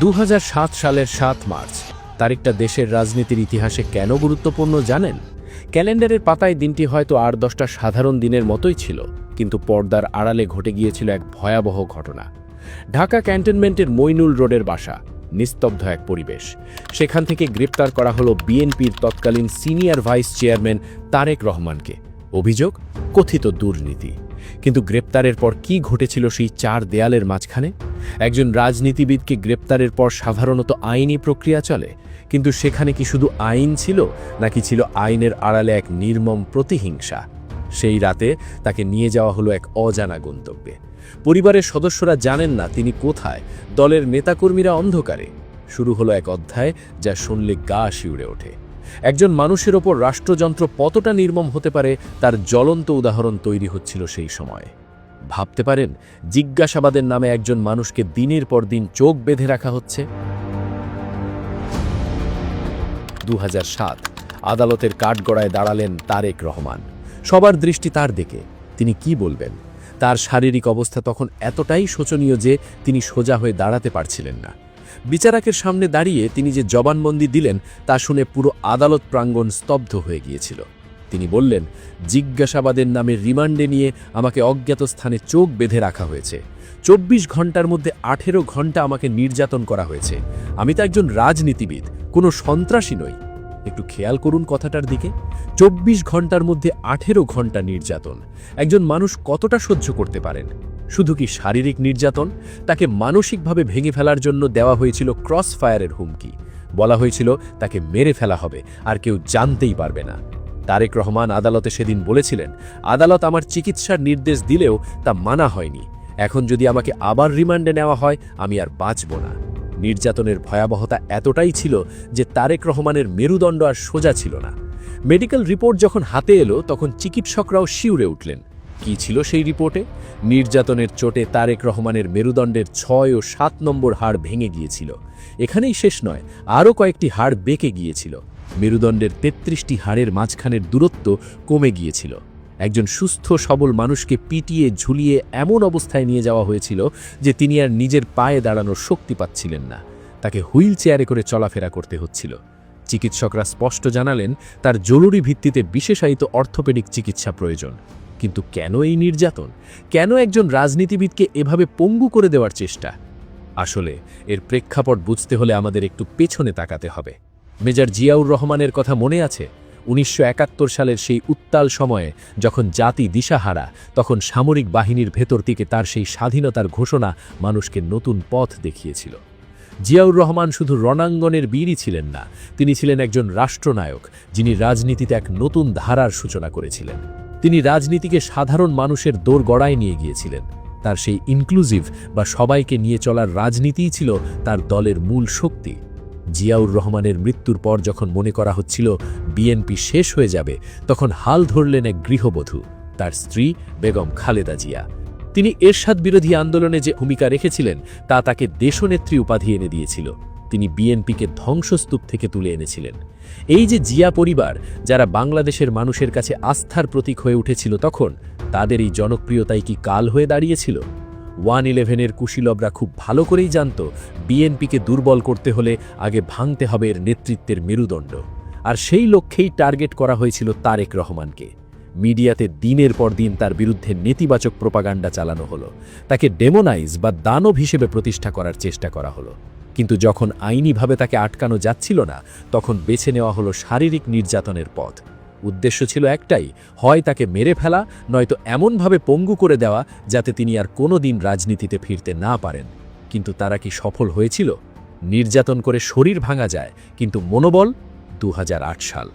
২০০৭ সালের ৭ মার্চ তারিখটা দেশের রাজনীতির ইতিহাসে কেন গুরুত্বপূর্ণ জানেন? ক্যালেন্ডারের পাতায় দিনটি হয়তো ৮-১০টা সাধারণ দিনের মতোই ছিল, কিন্তু পর্দার আড়ালে ঘটে গিয়েছিল এক ভয়াবহ ঘটনা। ঢাকা ক্যান্টনমেন্টের মইনুল রোডের বাসা, নিস্তব্ধ এক পরিবেশ। সেখান থেকে গ্রেপ্তার করা হলো বিএনপির তৎকালীন সিনিয়র ভাইস চেয়ারম্যান তারেক রহমানকে। অভিযোগ, কথিত দুর্নীতি। কিন্তু গ্রেপ্তারের পর কি ঘটেছিল সেই চার দেয়ালের মাঝখানে? একজন রাজনীতিবিদকে গ্রেপ্তারের পর সাধারণত আইনি প্রক্রিয়া চলে, কিন্তু সেখানে কি শুধু আইন ছিল, নাকি ছিল আইনের আড়ালে এক নির্মম প্রতিহিংসা? সেই রাতে তাকে নিয়ে যাওয়া হলো এক অজানা গন্তব্যে। পরিবারের সদস্যরা জানেন না তিনি কোথায়, দলের নেতাকর্মীরা অন্ধকারে। শুরু হলো এক অধ্যায় যা শুনলে গা শিউড়ে ওঠে। একজন মানুষের ওপর রাষ্ট্রযন্ত্র কতটা নির্মম হতে পারে তার জ্বলন্ত উদাহরণ তৈরি হচ্ছিল সেই সময়ে। ভাবতে পারেন, জিজ্ঞাসাবাদের নামে একজন মানুষকে দিনের পর দিন চোখ বেঁধে রাখা হচ্ছে। ২০০৭ আদালতের কাঠগড়ায় দাঁড়ালেন তারেক রহমান। সবার দৃষ্টি তার দিকে। তিনি কি বলবেন? তার শারীরিক অবস্থা তখন এতটাই শোচনীয় যে তিনি সোজা হয়ে দাঁড়াতে পারছিলেন না। বিচারকের সামনে দাঁড়িয়ে তিনি যে জবানবন্দি দিলেন তা শুনে পুরো আদালত প্রাঙ্গণ স্তব্ধ হয়ে গিয়েছিল। তিনি বললেন, জিজ্ঞাসাবাদের নামে রিমান্ডে নিয়ে আমাকে অজ্ঞাত স্থানে চোখ বেঁধে রাখা হয়েছে। ২৪ ঘন্টার মধ্যে ১৮ ঘন্টা আমাকে নির্যাতন করা হয়েছে। আমি তো একজন রাজনীতিবিদ, কোনো সন্ত্রাসী নই। একটু খেয়াল করুন কথাটার দিকে। ২৪ ঘন্টার মধ্যে ১৮ ঘন্টা নির্যাতন। একজন মানুষ কতটা সহ্য করতে পারেন? শুধু কি শারীরিক নির্যাতন? তাকে মানসিকভাবে ভেঙে ফেলার জন্য দেওয়া হয়েছিল ক্রস ফায়ারের হুমকি। বলা হয়েছিল তাকে মেরে ফেলা হবে, আর কেউ জানতেই পারবে না। তারেক রহমান আদালতে সেদিন বলেছিলেন, আদালত আমার চিকিৎসার নির্দেশ দিলেও তা মানা হয়নি। এখন যদি আমাকে আবার রিমান্ডে নেওয়া হয়, আমি আর বাঁচব না। নির্যাতনের ভয়াবহতা এতটাই ছিল যে তারেক রহমানের মেরুদণ্ড আর সোজা ছিল না। মেডিকেল রিপোর্ট যখন হাতে এলো, তখন চিকিৎসকরাও শিউরে উঠলেন। কি ছিল সেই রিপোর্টে? নির্যাতনের চোটে তারেক রহমানের মেরুদণ্ডের ৬ ও ৭ নম্বর হাড় ভেঙে গিয়েছিল। এখানেই শেষ নয়, আরও কয়েকটি হাড় বেঁকে গিয়েছিল। মেরুদণ্ডের ৩৩টি হাড়ের মাঝখানের দূরত্ব কমে গিয়েছিল। একজন সুস্থ সবল মানুষকে পিটিয়ে ঝুলিয়ে এমন অবস্থায় নিয়ে যাওয়া হয়েছিল যে তিনি আর নিজের পায়ে দাঁড়ানোর শক্তি পাচ্ছিলেন না। তাকে হুইল চেয়ারে করে চলাফেরা করতে হচ্ছিল। চিকিৎসকরা স্পষ্ট জানালেন তার জরুরি ভিত্তিতে বিশেষায়িত অর্থোপেডিক চিকিৎসা প্রয়োজন। কিন্তু কেন এই নির্যাতন? কেন একজন রাজনীতিবিদকে এভাবে পঙ্গু করে দেওয়ার চেষ্টা? আসলে এর প্রেক্ষাপট বুঝতে হলে আমাদের একটু পেছনে তাকাতে হবে। মেজর জিয়াউর রহমানের কথা মনে আছে? ১৯৭১ সালের সেই উত্তাল সময়ে যখন জাতি দিশাহারা, তখন সামরিক বাহিনীর ভেতর থেকে তার সেই স্বাধীনতার ঘোষণা মানুষকে নতুন পথ দেখিয়েছিল। জিয়াউর রহমান শুধু রণাঙ্গনের বীরই ছিলেন না, তিনি ছিলেন একজন রাষ্ট্রনায়ক, যিনি রাজনীতিতে এক নতুন ধারার সূচনা করেছিলেন। তিনি রাজনীতিকে সাধারণ মানুষের দোরগড়ায় নিয়ে গিয়েছিলেন। তার সেই ইনক্লুসিভ বা সবাইকে নিয়ে চলার রাজনীতিই ছিল তার দলের মূল শক্তি। জিয়াউর রহমানের মৃত্যুর পর যখন মনে করা হচ্ছিল বিএনপি শেষ হয়ে যাবে, তখন হাল ধরলেন এক গৃহবধূ, তার স্ত্রী বেগম খালেদা জিয়া। তিনি এরশাদ বিরোধী আন্দোলনে যে ভূমিকা রেখেছিলেন তা তাকে দেশনেত্রী উপাধি এনে দিয়েছিল। তিনি বিএনপিকে ধ্বংসস্তূপ থেকে তুলে এনেছিলেন। এই যে জিয়া পরিবার, যারা বাংলাদেশের মানুষের কাছে আস্থার প্রতীক হয়ে উঠেছিল, তখন তাদের এই জনপ্রিয়তাই কি কাল হয়ে দাঁড়িয়েছিল? 111-এর কুশীলবরা খুব ভালো করেই জানত, বিএনপিকে দুর্বল করতে হলে আগে ভাঙতে হবে এর নেতৃত্বের মেরুদণ্ড। আর সেই লক্ষ্যেই টার্গেট করা হয়েছিল তারেক রহমানকে। মিডিয়াতে দিনের পর দিন তার বিরুদ্ধে নেতিবাচক প্রোপাগান্ডা চালানো হলো। তাকে ডেমোনাইজ বা দানব হিসেবে প্রতিষ্ঠা করার চেষ্টা করা হলো। কিন্তু যখন আইনিভাবে তাকে আটকানো যাচ্ছিল না, তখন বেছে নেওয়া হলো শারীরিক নির্যাতনের পথ। উদ্দেশ্য ছিল একটাই, হয় তাকে মেরে ফেলা, নয়তো এমনভাবে পঙ্গু করে দেওয়া যাতে তিনি আর কোনো দিন রাজনীতিতে ফিরতে না পারেন। কিন্তু তারা কি সফল হয়েছিল? নির্যাতন করে শরীর ভাঙা যায়, কিন্তু মনোবল? ২০০৮ সাল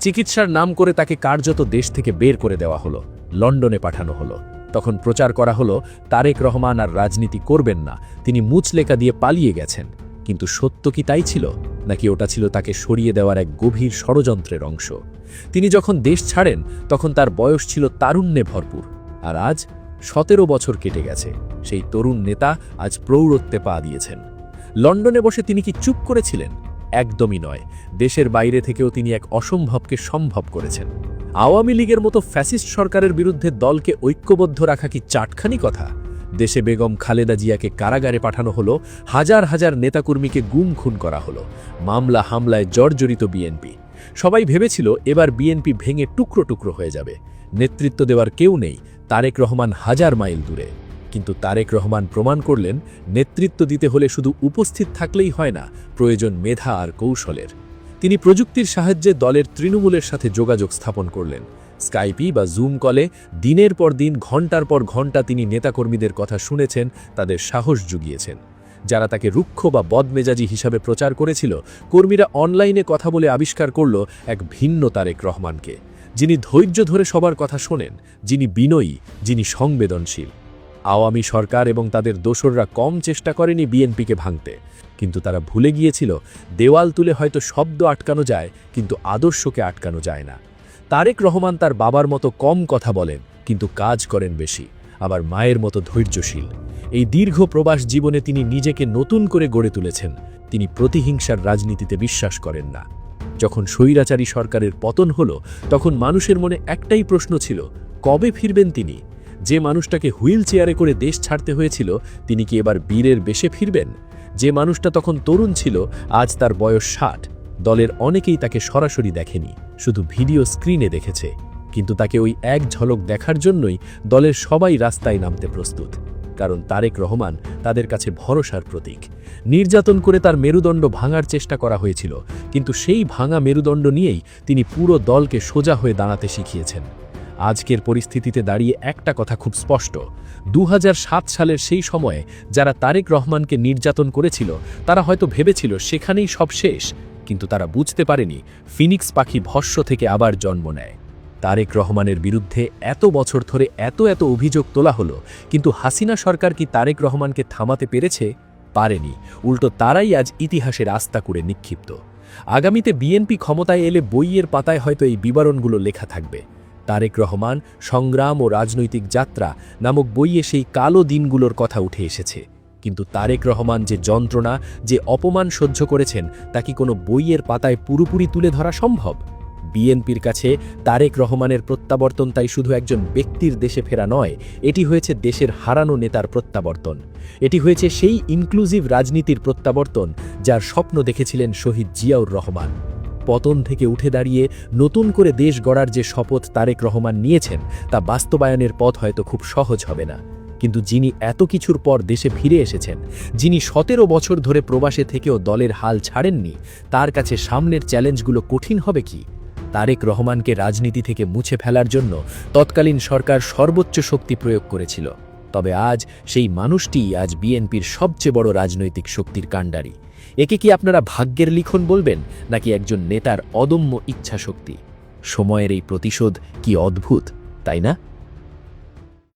চিকিৎসার নাম করে তাকে কার্যত দেশ থেকে বের করে দেওয়া হলো, লন্ডনে পাঠানো হলো। তখন প্রচার করা হলো তারেক রহমান আর রাজনীতি করবেন না, তিনি মুচলেকা দিয়ে পালিয়ে গেছেন। কিন্তু সত্য কি তাই ছিল, নাকি ওটা ছিল তাকে সরিয়ে দেওয়ার এক গভীর ষড়যন্ত্রের অংশ? তিনি যখন দেশ ছাড়েন, তখন তার বয়স ছিল তারুণ্যে ভরপুর। আর আজ ১৭ বছর কেটে গেছে, সেই তরুণ নেতা আজ প্রৌঢ়ত্বে পা দিয়েছেন। লন্ডনে বসে তিনি কি চুপ করেছিলেন? একদমই নয়। দেশের বাইরে থেকেও তিনি এক অসম্ভবকে সম্ভব করেছেন। আওয়ামী লীগের মতো ফ্যাসিস্ট সরকারের বিরুদ্ধে দলকে ঐক্যবদ্ধ রাখা কি চাটখানি কথা? দেশে বেগম খালেদা জিয়াকে কারাগারে পাঠানো হলো, হাজার হাজার নেতাকর্মীকে গুম খুন করা হলো, মামলা হামলায় জর্জরিত বিএনপি। সবাই ভেবেছিল এবার বিএনপি ভেঙে টুকরো টুকরো হয়ে যাবে, নেতৃত্ব দেওয়ার কেউ নেই, তারেক রহমান হাজার মাইল দূরে। কিন্তু তারেক রহমান প্রমাণ করলেন, নেতৃত্ব দিতে হলে শুধু উপস্থিত থাকলেই হয় না, প্রয়োজন মেধা আর কৌশলের। তিনি প্রযুক্তির সাহায্যে দলের তৃণমূলের সাথে যোগাযোগ স্থাপন করলেন। স্কাইপি বা জুম কলে দিনের পর দিন, ঘণ্টার পর ঘণ্টা তিনি নেতাকর্মীদের কথা শুনেছেন, তাদের সাহস জুগিয়েছেন। যারা তাকে রুক্ষ বা বদমেজাজি হিসাবে প্রচার করেছিল, কর্মীরা অনলাইনে কথা বলে আবিষ্কার করল এক ভিন্ন তারেক রহমানকে, যিনি ধৈর্য ধরে সবার কথা শোনেন, যিনি বিনয়ী, যিনি সংবেদনশীল। আওয়ামী সরকার এবং তাদের দোসররা কম চেষ্টা করেনি বিএনপিকে ভাঙতে, কিন্তু তারা ভুলে গিয়েছিল দেওয়াল তুলে হয়তো শব্দ আটকানো যায়, কিন্তু আদর্শকে আটকানো যায় না। তারেক রহমান তার বাবার মতো কম কথা বলেন, কিন্তু কাজ করেন বেশি, আবার মায়ের মতো ধৈর্যশীল। এই দীর্ঘ প্রবাস জীবনে তিনি নিজেকে নতুন করে গড়ে তুলেছেন। তিনি প্রতিহিংসার রাজনীতিতে বিশ্বাস করেন না। যখন স্বৈরাচারী সরকারের পতন হলো, তখন মানুষের মনে একটাই প্রশ্ন ছিল, কবে ফিরবেন তিনি? যে মানুষটাকে হুইল চেয়ারে করে দেশ ছাড়তে হয়েছিল, তিনি কি এবার বীরের বেশে ফিরবেন? যে মানুষটা তখন তরুণ ছিল, আজ তার বয়স ৬০। দলের অনেকেই তাকে সরাসরি দেখেনি, শুধু ভিডিও স্ক্রিনে দেখেছে, কিন্তু তাকে ওই এক ঝলক দেখার জন্যই দলের সবাই রাস্তায় নামতে প্রস্তুত। কারণ তারেক রহমান তাদের কাছে ভরসার প্রতীক। নির্যাতন করে তার মেরুদণ্ড ভাঙার চেষ্টা করা হয়েছিল, কিন্তু সেই ভাঙা মেরুদণ্ড নিয়েই তিনি পুরো দলকে সোজা হয়ে দাঁড়াতে শিখিয়েছেন। আজকের পরিস্থিতিতে দাঁড়িয়ে একটা কথা খুব স্পষ্ট, ২০০৭ সালের সেই সময়ে যারা তারেক রহমানকে নির্যাতন করেছিল, তারা হয়তো ভেবেছিল সেখানেই সব শেষ, কিন্তু তারা বুঝতে পারেনি ফিনিক্স পাখি ভস্ম থেকে আবার জন্ম নেয়। তারেক রহমানের বিরুদ্ধে এত বছর ধরে এত অভিযোগ তোলা হলো, কিন্তু হাসিনা সরকার কি তারেক রহমানকে থামাতে পেরেছে? পারেনি। উল্টো তারাই আজ ইতিহাসের আস্থা করে নিক্ষিপ্ত। আগামীতে বিএনপি ক্ষমতায় এলে বইয়ের পাতায় হয়তো এই বিবরণগুলো লেখা থাকবে। তারেক রহমান সংগ্রাম ও রাজনৈতিক যাত্রা নামক বইয়ে সেই কালো দিনগুলোর কথা উঠে এসেছে। কিন্তু তারেক রহমান যে যন্ত্রণা, যে অপমান সহ্য করেছেন, তা কি কোনো বইয়ের পাতায় পুরোপুরি তুলে ধরা সম্ভব? বিএনপির কাছে তারেক রহমানের প্রত্যাবর্তন তাই শুধু একজন ব্যক্তির দেশে ফেরা নয়, এটি হয়েছে দেশের হারানো নেতার প্রত্যাবর্তন। এটি হয়েছে সেই ইনক্লুসিভ রাজনীতির প্রত্যাবর্তন যার স্বপ্ন দেখেছিলেন শহীদ জিয়াউর রহমান। পতন থেকে উঠে দাঁড়িয়ে নতুন করে দেশ গড়ার যে শপথ তারেক রহমান নিয়েছেন, তা বাস্তবায়নের পথ হয়তো খুব সহজ হবে না। কিন্তু যিনি এত কিছুর পর দেশে ফিরে এসেছেন, যিনি ১৭ বছর ধরে প্রবাসে থেকেও দলের হাল ছাড়েননি, তার কাছে সামনের চ্যালেঞ্জগুলো কঠিন হবে কি? তারেক রহমানকে রাজনীতি থেকে মুছে ফেলার জন্য তৎকালীন সরকার সর্বোচ্চ শক্তি প্রয়োগ করেছিল। তবে আজ সেই মানুষটিই আজ বিএনপির সবচেয়ে বড় রাজনৈতিক শক্তির কাণ্ডারি। একে কি আপনারা ভাগ্যের লিখন বলবেন, নাকি একজন নেতার অদম্য ইচ্ছাশক্তি? সময়ের এই প্রতিশোধ কি অদ্ভুত, তাই না?